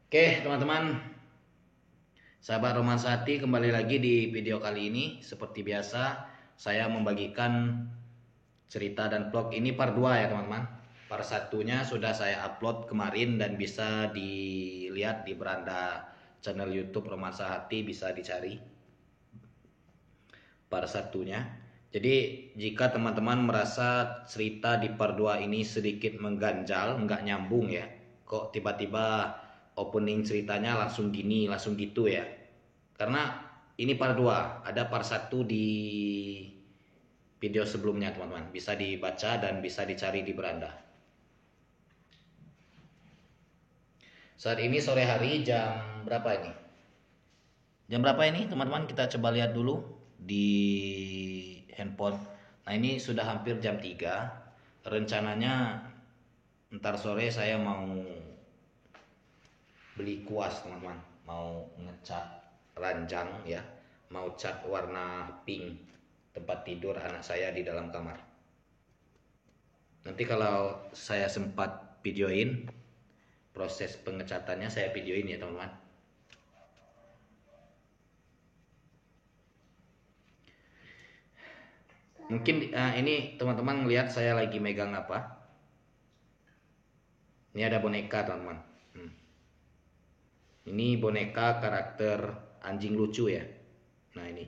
Oke teman-teman, sahabat Romansa Hati, kembali lagi di video kali ini. Seperti biasa, saya membagikan cerita dan vlog ini part 2 ya teman-teman. Part satunya sudah saya upload kemarin dan bisa dilihat di beranda channel YouTube Romansa Hati, bisa dicari part satunya. Jadi jika teman-teman merasa cerita di part 2 ini sedikit mengganjal, nggak nyambung ya, kok tiba-tiba opening ceritanya langsung gini, langsung gitu ya. Karena ini part 2, ada part satu di video sebelumnya teman-teman. Bisa dibaca dan bisa dicari di beranda. Saat ini sore hari jam berapa ini? Jam berapa ini teman-teman? Kita coba lihat dulu di handphone. Nah ini sudah hampir jam 3. Rencananya ntar sore saya mau beli kuas teman-teman. Mau ngecat ranjang ya. Mau cat warna pink tempat tidur anak saya di dalam kamar. Nanti kalau saya sempat videoin proses pengecatannya, saya videoin ya teman-teman. Mungkin ini teman-teman lihat saya lagi megang apa. Ini ada boneka teman-teman. Ini boneka karakter anjing lucu ya. Nah ini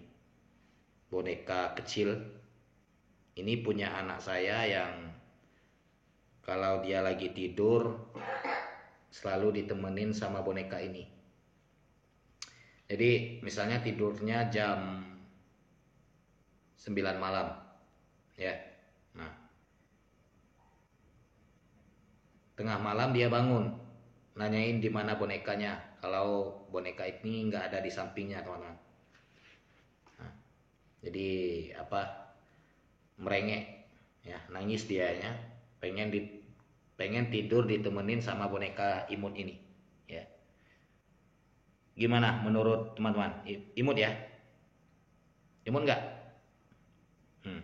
boneka kecil. Ini punya anak saya yang kalau dia lagi tidur selalu ditemenin sama boneka ini. Jadi misalnya tidurnya jam 9 malam ya. Nah, tengah malam dia bangun, nanyain di mana bonekanya. Kalau boneka ini nggak ada di sampingnya teman-teman. Nah, jadi apa? Merengek ya, nangis dianya, pengen tidur ditemenin sama boneka imut ini ya. Gimana menurut teman-teman? Imut ya? Imut nggak? Hmm.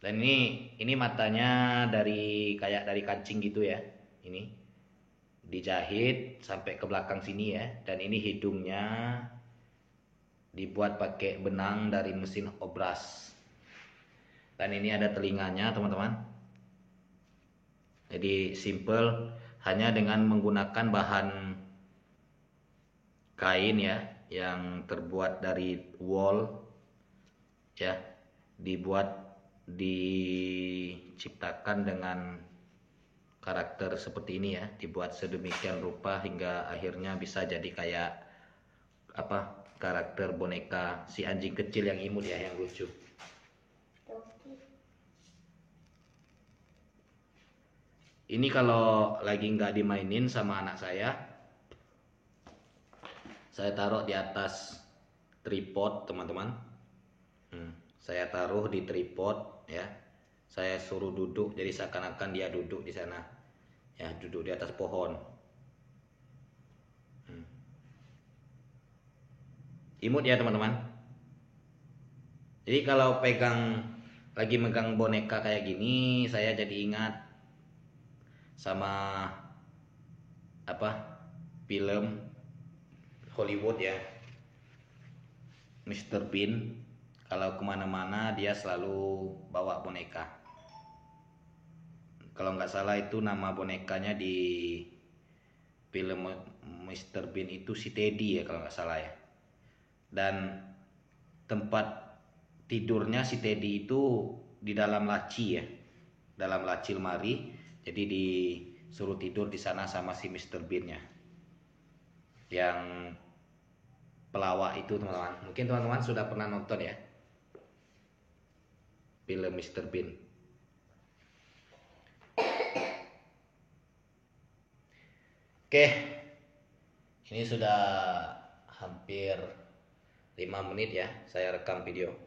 Dan ini matanya kayak dari kancing gitu ya. Ini dijahit sampai ke belakang sini ya. Dan ini hidungnya dibuat pakai benang dari mesin obras. Dan ini ada telinganya teman-teman. Jadi simple, hanya dengan menggunakan bahan kain ya, yang terbuat dari wool ya, diciptakan dengan karakter seperti ini ya, dibuat sedemikian rupa hingga akhirnya bisa jadi kayak apa, karakter boneka si anjing kecil yang imut ya, yang lucu. Ini kalau lagi nggak dimainin sama anak saya taruh di atas tripod teman-teman. Saya taruh di tripod ya. Saya suruh duduk, jadi seakan-akan dia duduk di sana. Ya, duduk di atas pohon. Imut ya teman-teman. Jadi kalau lagi megang boneka kayak gini, saya jadi ingat sama apa, film Hollywood ya, Mr. Bean. Kalau kemana-mana dia selalu bawa boneka. Kalau nggak salah itu nama bonekanya di film Mr. Bean itu si Teddy ya kalau nggak salah ya. Dan tempat tidurnya si Teddy itu di dalam laci ya, dalam laci lemari. Jadi disuruh tidur di sana sama si Mr. Bean-nya, yang pelawak itu teman-teman. Mungkin teman-teman sudah pernah nonton ya film Mr. Bean. Oke, ini sudah hampir 5 menit ya saya rekam video.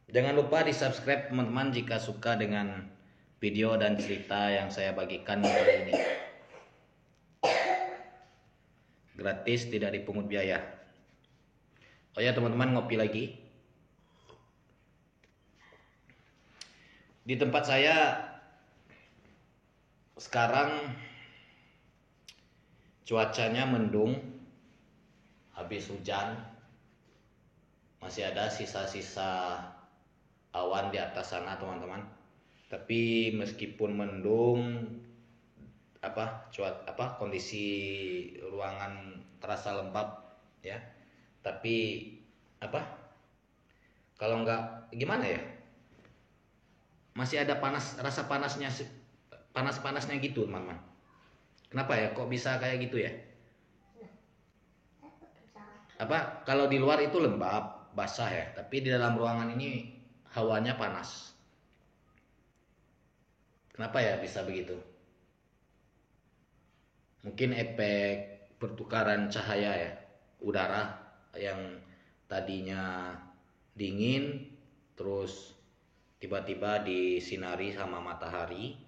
Jangan lupa di subscribe teman-teman jika suka dengan video dan cerita yang saya bagikan kali ini. Gratis, tidak dipungut biaya. Oh ya teman-teman, ngopi lagi. Di tempat saya sekarang cuacanya mendung, habis hujan, masih ada sisa-sisa awan di atas sana teman-teman. Tapi meskipun mendung, kondisi ruangan terasa lembab ya. Tapi kalau nggak gimana ya, masih ada rasa panas-panasnya gitu teman-teman. Kenapa ya kok bisa kayak gitu ya? Kalau di luar itu lembab, basah ya, tapi di dalam ruangan ini hawanya panas. Kenapa ya bisa begitu? Mungkin efek pertukaran cahaya ya, udara yang tadinya dingin terus tiba-tiba disinari sama matahari,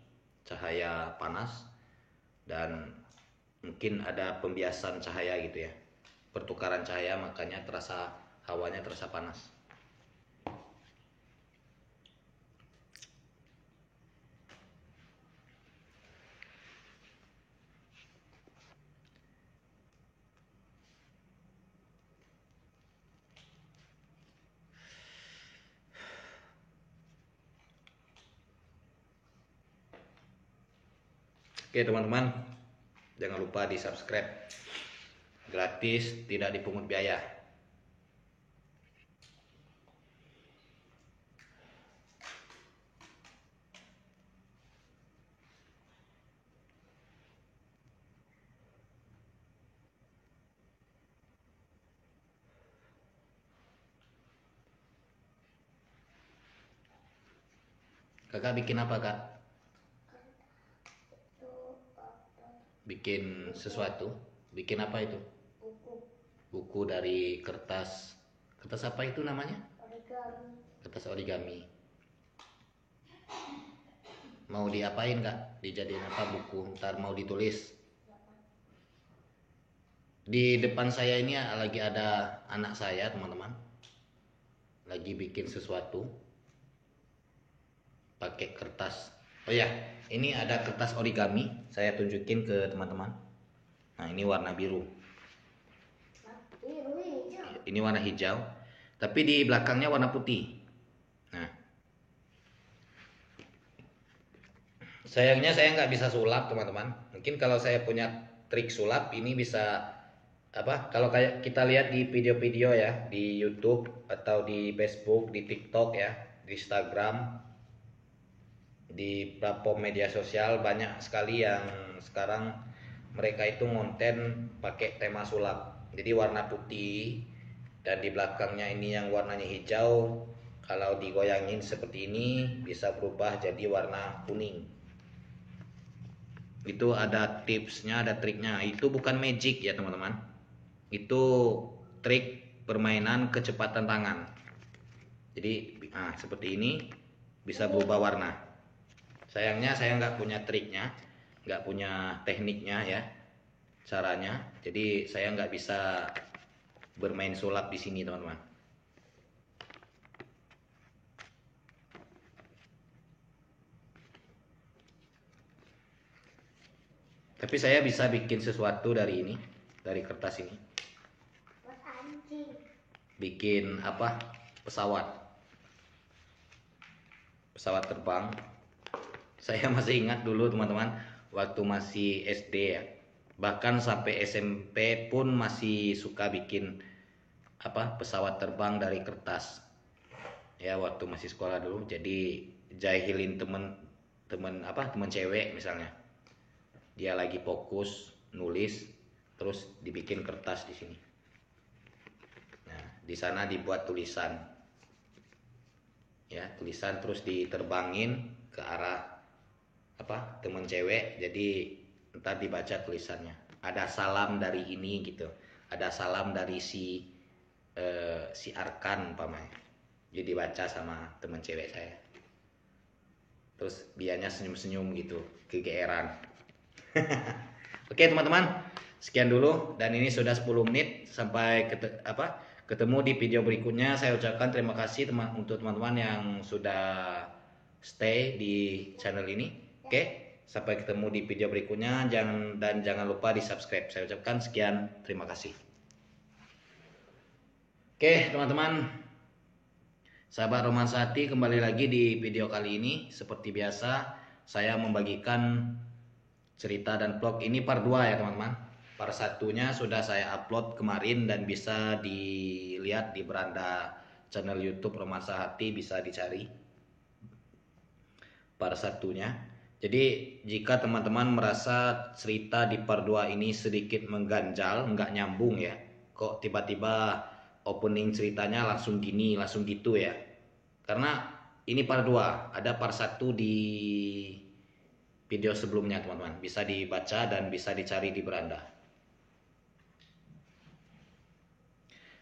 cahaya panas, dan mungkin ada pembiasan cahaya gitu ya, pertukaran cahaya, makanya hawanya terasa panas. Oke teman-teman, jangan lupa di subscribe, gratis, tidak dipungut biaya. Kakak bikin apa kak? Bikin sesuatu? Bikin apa itu? Buku dari kertas. Kertas apa itu namanya? Origami. Kertas origami. Mau diapain kak? Dijadiin apa buku? Ntar mau ditulis. Di depan saya ini lagi ada anak saya teman-teman. Lagi bikin sesuatu. Pakai kertas. Oh ya, ini ada kertas origami. Saya tunjukin ke teman-teman. Nah ini warna biru. Ini warna hijau. Tapi di belakangnya warna putih. Nah, sayangnya saya nggak bisa sulap teman-teman. Mungkin kalau saya punya trik sulap ini bisa kalau kayak kita lihat di video-video ya di YouTube atau di Facebook, di TikTok ya, di Instagram, di platform media sosial banyak sekali yang sekarang mereka itu ngonten pakai tema sulap. Jadi warna putih dan di belakangnya ini yang warnanya hijau, kalau digoyangin seperti ini bisa berubah jadi warna kuning. Itu ada tipsnya, ada triknya. Itu bukan magic ya teman-teman. Itu trik permainan kecepatan tangan. Jadi seperti ini bisa berubah warna. Sayangnya saya nggak punya triknya, nggak punya tekniknya ya, caranya. Jadi saya nggak bisa bermain sulap di sini teman-teman. Tapi saya bisa bikin sesuatu dari ini, dari kertas ini. Bikin pesawat terbang. Saya masih ingat dulu teman-teman, waktu masih SD ya, bahkan sampai SMP pun masih suka bikin pesawat terbang dari kertas ya, waktu masih sekolah dulu. Jadi jahilin temen cewek misalnya, dia lagi fokus nulis, terus dibikin kertas di sini. Nah di sana dibuat tulisan ya, tulisan terus diterbangin ke arah temen cewek, jadi ntar dibaca tulisannya, ada salam dari ini gitu, ada salam dari si Arkan umpamanya, jadi dibaca sama temen cewek saya, terus dianya senyum-senyum gitu, kegeeran. Oke teman-teman, sekian dulu, dan ini sudah 10 menit. Sampai ketemu di video berikutnya. Saya ucapkan terima kasih untuk teman-teman yang sudah stay di channel ini. Oke, Sampai ketemu di video berikutnya, dan jangan lupa di subscribe. Saya ucapkan sekian, terima kasih. Oke teman-teman, sahabat Romansa Hati, kembali lagi di video kali ini. Seperti biasa, saya membagikan cerita dan vlog ini part 2 ya teman-teman. Part 1-nya sudah saya upload kemarin dan bisa dilihat di beranda channel YouTube Romansa Hati, bisa dicari part 1-nya. Jadi jika teman-teman merasa cerita di part 2 ini sedikit mengganjal, nggak nyambung ya, kok tiba-tiba opening ceritanya langsung gini, langsung gitu ya. Karena ini part 2, ada part 1 di video sebelumnya teman-teman. Bisa dibaca dan bisa dicari di beranda.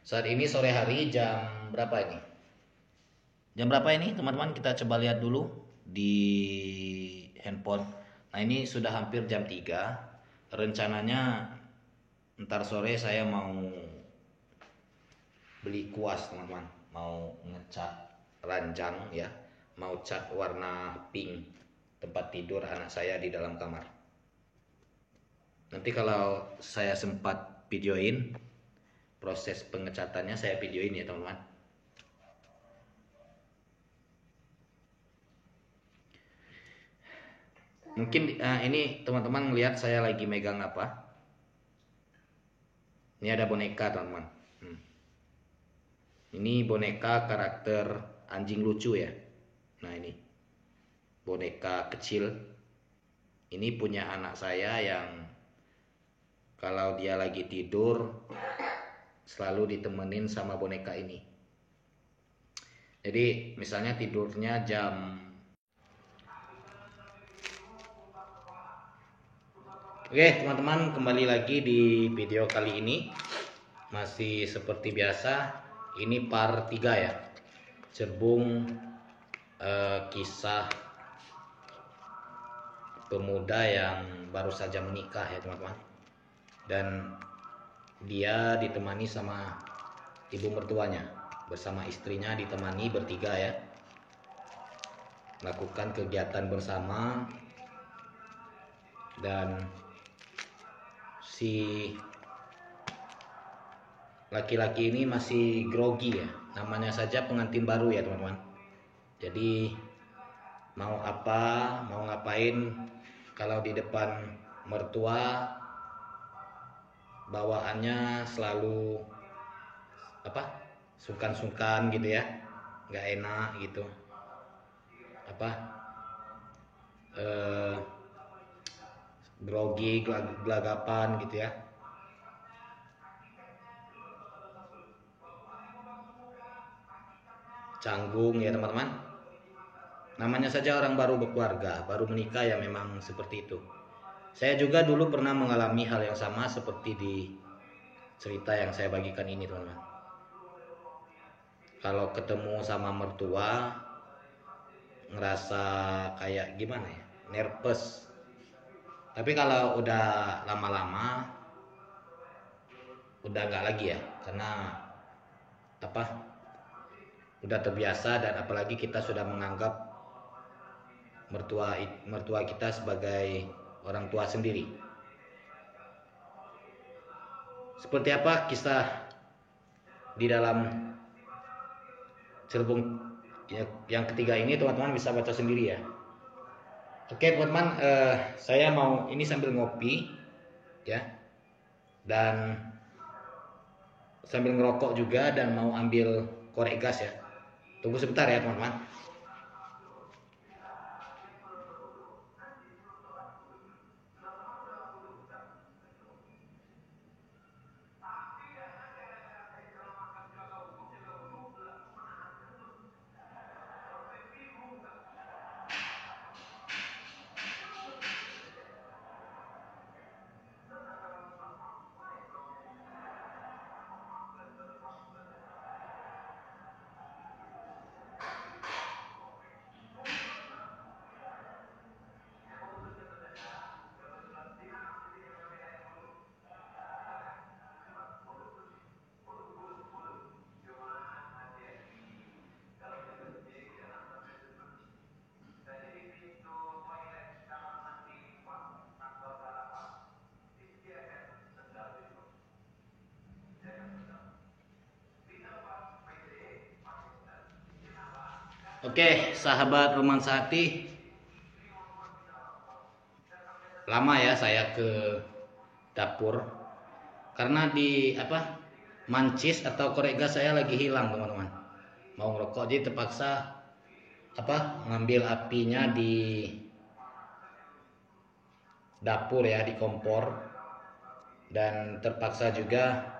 Saat ini sore hari, jam berapa ini? Jam berapa ini teman-teman? Kita coba lihat dulu di handphone. Nah ini sudah hampir jam 3. Rencananya ntar sore saya mau beli kuas teman-teman, mau ngecat ranjang ya, mau cat warna pink tempat tidur anak saya di dalam kamar. Nanti kalau saya sempat videoin proses pengecatannya, saya videoin ya teman-teman. Mungkin ini teman-teman ngelihat saya lagi megang apa. Ini ada boneka teman-teman. Ini boneka karakter anjing lucu ya. Nah ini boneka kecil. Ini punya anak saya yang kalau dia lagi tidur selalu ditemenin sama boneka ini. Jadi misalnya tidurnya jam... Oke teman-teman, kembali lagi di video kali ini. Masih seperti biasa, ini part 3 ya, cerbung kisah pemuda yang baru saja menikah ya teman-teman. Dan dia ditemani sama ibu mertuanya, bersama istrinya ditemani bertiga ya, melakukan kegiatan bersama. Dan si laki-laki ini masih grogi ya, namanya saja pengantin baru ya teman-teman. Jadi mau apa, mau ngapain, kalau di depan mertua bawaannya selalu apa, sungkan-sungkan gitu ya, nggak enak gitu, apa grogi, gelagapan gitu ya. Canggung ya teman-teman. Namanya saja orang baru berkeluarga, baru menikah ya, memang seperti itu. Saya juga dulu pernah mengalami hal yang sama seperti di cerita yang saya bagikan ini teman-teman. Kalau ketemu sama mertua ngerasa kayak gimana ya, nervous. Tapi kalau udah lama-lama udah nggak lagi ya, karena apa, udah terbiasa. Dan apalagi kita sudah menganggap mertua kita sebagai orang tua sendiri. Seperti apa kisah di dalam cerbung yang ketiga ini, teman-teman bisa baca sendiri ya. Oke teman-teman, saya mau ini sambil ngopi ya, dan sambil ngerokok juga, dan mau ambil korek gas ya. Tunggu sebentar ya teman-teman. Oke, sahabat romansa hati, lama ya saya ke dapur karena di mancis atau korek gas saya lagi hilang teman-teman. Mau ngerokok jadi terpaksa ngambil apinya di dapur ya, di kompor, dan terpaksa juga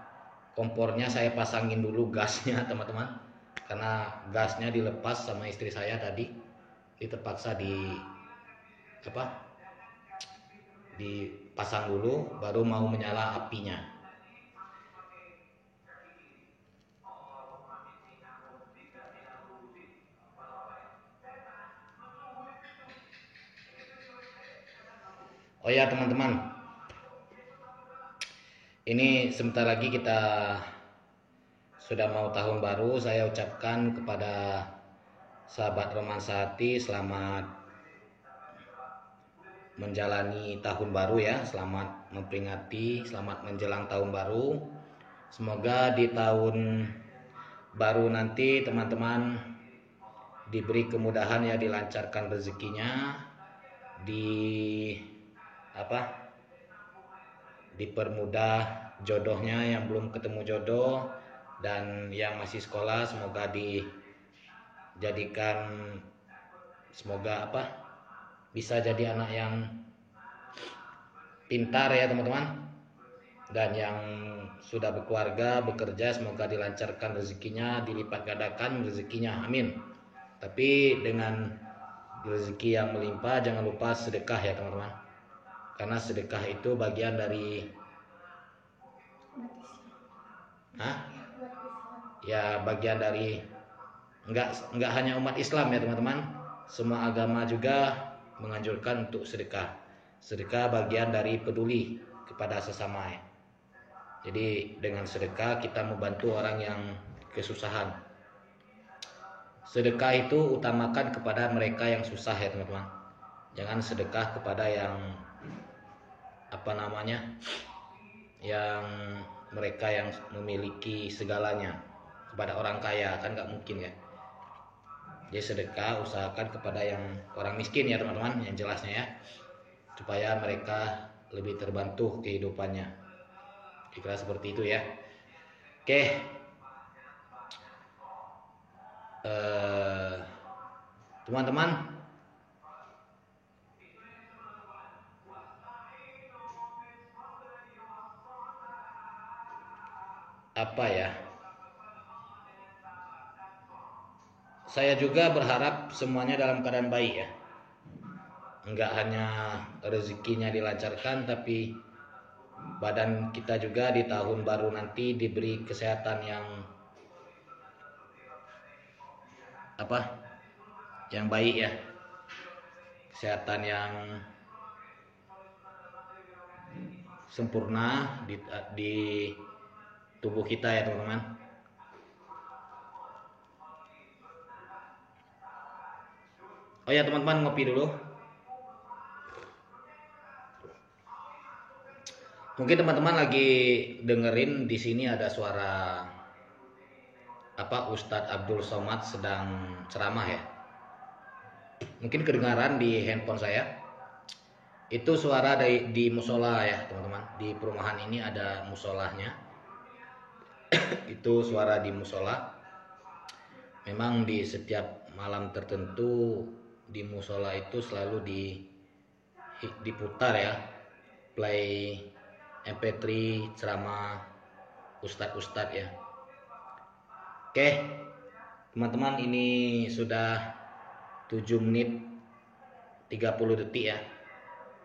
kompornya saya pasangin dulu gasnya teman-teman, karena gasnya dilepas sama istri saya tadi, jadi terpaksa dipasang dulu baru mau menyala apinya. Oh ya teman-teman, ini sebentar lagi kita sudah mau tahun baru. Saya ucapkan kepada sahabat romansa hati selamat menjalani tahun baru ya, selamat memperingati, selamat menjelang tahun baru. Semoga di tahun baru nanti teman-teman diberi kemudahan ya, dilancarkan rezekinya, dipermudah jodohnya yang belum ketemu jodoh, dan yang masih sekolah semoga dijadikan, semoga bisa jadi anak yang pintar ya teman-teman, dan yang sudah berkeluarga bekerja semoga dilancarkan rezekinya, dilipat gandakan rezekinya, amin. Tapi dengan rezeki yang melimpah jangan lupa sedekah ya teman-teman, karena sedekah itu bagian dari bagian dari enggak hanya umat Islam ya teman-teman, semua agama juga menganjurkan untuk sedekah. Sedekah bagian dari peduli kepada sesama ya. Jadi dengan sedekah kita membantu orang yang kesusahan. Sedekah itu utamakan kepada mereka yang susah ya teman-teman. Jangan sedekah kepada yang yang mereka yang memiliki segalanya, kepada orang kaya kan nggak mungkin ya. Jadi sedekah usahakan kepada yang orang miskin ya teman-teman, yang jelasnya ya, supaya mereka lebih terbantu kehidupannya. Kira seperti itu ya. Oke, teman-teman, saya juga berharap semuanya dalam keadaan baik ya. Enggak hanya rezekinya dilancarkan, tapi badan kita juga di tahun baru nanti diberi kesehatan yang baik ya, kesehatan yang sempurna di tubuh kita ya teman-teman. Oh ya teman-teman, ngopi dulu. Mungkin teman-teman lagi dengerin di sini ada suara Ustadz Abdul Somad sedang ceramah ya. Mungkin kedengaran di handphone saya. Itu suara di musola ya teman-teman. Di perumahan ini ada musolahnya. Itu suara di musola. Memang di setiap malam tertentu di musola itu selalu diputar ya, play MP3 ceramah ustadz ya. Oke teman-teman, ini sudah 7 menit 30 detik ya.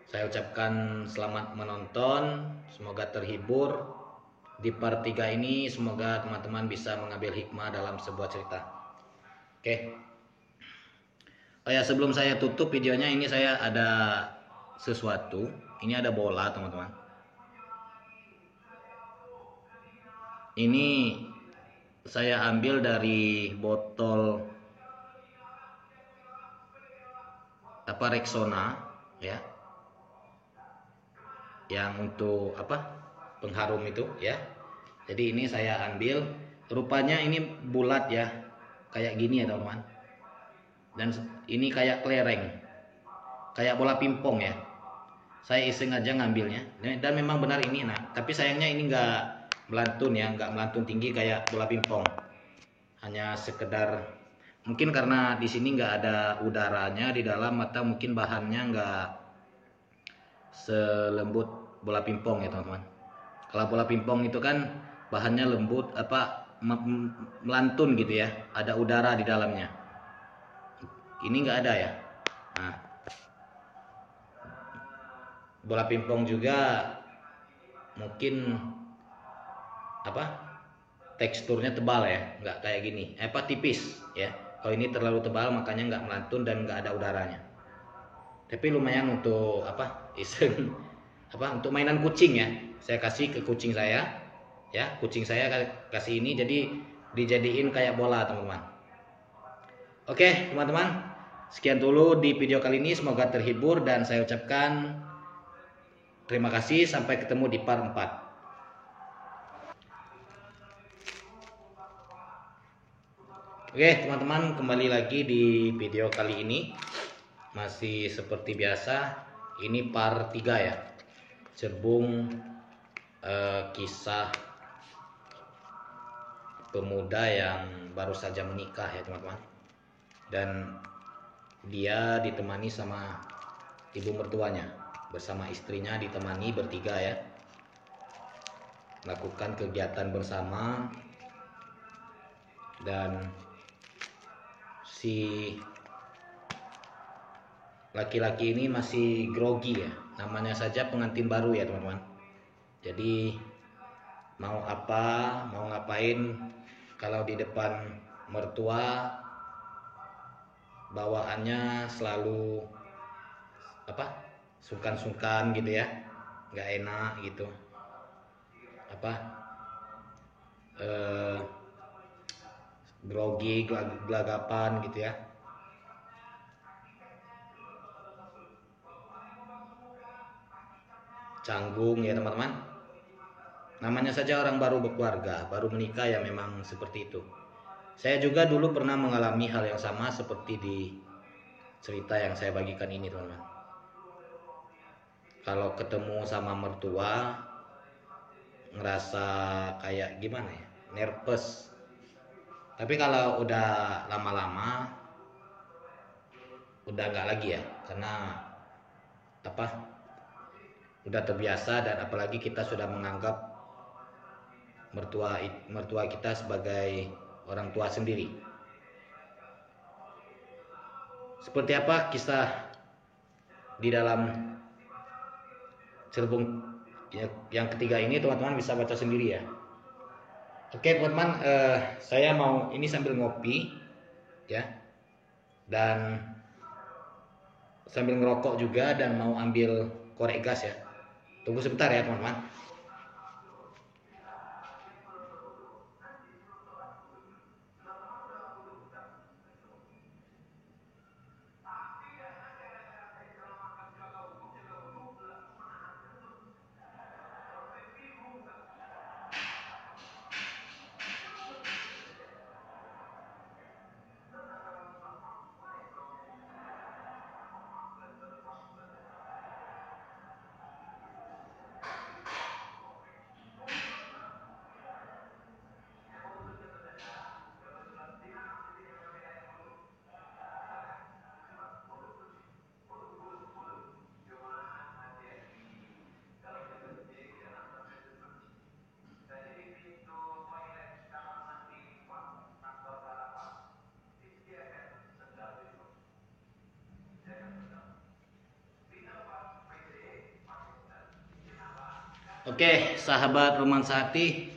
Saya ucapkan selamat menonton, semoga terhibur di part 3 ini. Semoga teman-teman bisa mengambil hikmah dalam sebuah cerita. Oke. Oh ya, sebelum saya tutup videonya, ini saya ada sesuatu. Ini ada bola teman-teman. Ini saya ambil dari botol Rexona ya, yang untuk pengharum itu ya. Jadi ini saya ambil, rupanya ini bulat ya, kayak gini ya teman-teman. Dan ini kayak kelereng, kayak bola pingpong ya. Saya iseng aja ngambilnya, dan memang benar ini enak. Tapi sayangnya ini nggak melantun ya, nggak melantun tinggi kayak bola pingpong. Hanya sekedar, mungkin karena di sini nggak ada udaranya di dalam, atau mungkin bahannya nggak selembut bola pingpong ya teman-teman. Kalau bola pingpong itu kan bahannya lembut, melantun gitu ya, ada udara di dalamnya. Ini nggak ada ya. Nah, bola pingpong juga mungkin teksturnya tebal ya, nggak kayak gini, tipis ya. Kalau ini terlalu tebal makanya nggak melantun dan nggak ada udaranya. Tapi lumayan untuk iseng untuk mainan kucing ya. Saya kasih ke kucing saya ya, kucing saya kasih ini, jadi dijadiin kayak bola teman-teman. Oke teman-teman, sekian dulu di video kali ini, semoga terhibur dan saya ucapkan terima kasih, sampai ketemu di part 4. Oke teman-teman, kembali lagi di video kali ini. Masih seperti biasa, ini part 3 ya. Cerbung kisah pemuda yang baru saja menikah ya teman-teman. Dan dia ditemani sama ibu mertuanya, bersama istrinya ditemani bertiga ya. Melakukan kegiatan bersama, dan si laki-laki ini masih grogi ya, namanya saja pengantin baru ya teman-teman. Jadi mau ngapain kalau di depan mertua, bawaannya selalu sungkan-sungkan gitu ya, nggak enak gitu, grogi, gelagapan gitu ya. Canggung ya teman-teman. Namanya saja orang baru berkeluarga, baru menikah ya, memang seperti itu. Saya juga dulu pernah mengalami hal yang sama seperti di cerita yang saya bagikan ini teman-teman. Kalau ketemu sama mertua ngerasa kayak gimana ya, nervous. Tapi kalau udah lama-lama udah nggak lagi ya, karena udah terbiasa, dan apalagi kita sudah menganggap mertua kita sebagai orang tua sendiri. Seperti apa kisah di dalam cerbung yang ketiga ini, teman-teman bisa baca sendiri ya. Oke teman-teman, saya mau ini sambil ngopi ya, dan sambil ngerokok juga, dan mau ambil korek gas ya. Tunggu sebentar ya teman-teman. Oke, sahabat romansa hati,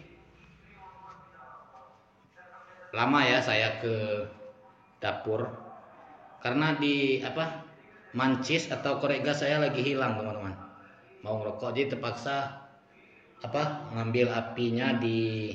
lama ya saya ke dapur karena di mancis atau korek gas saya lagi hilang teman-teman. Mau ngerokok, jadi terpaksa ngambil apinya di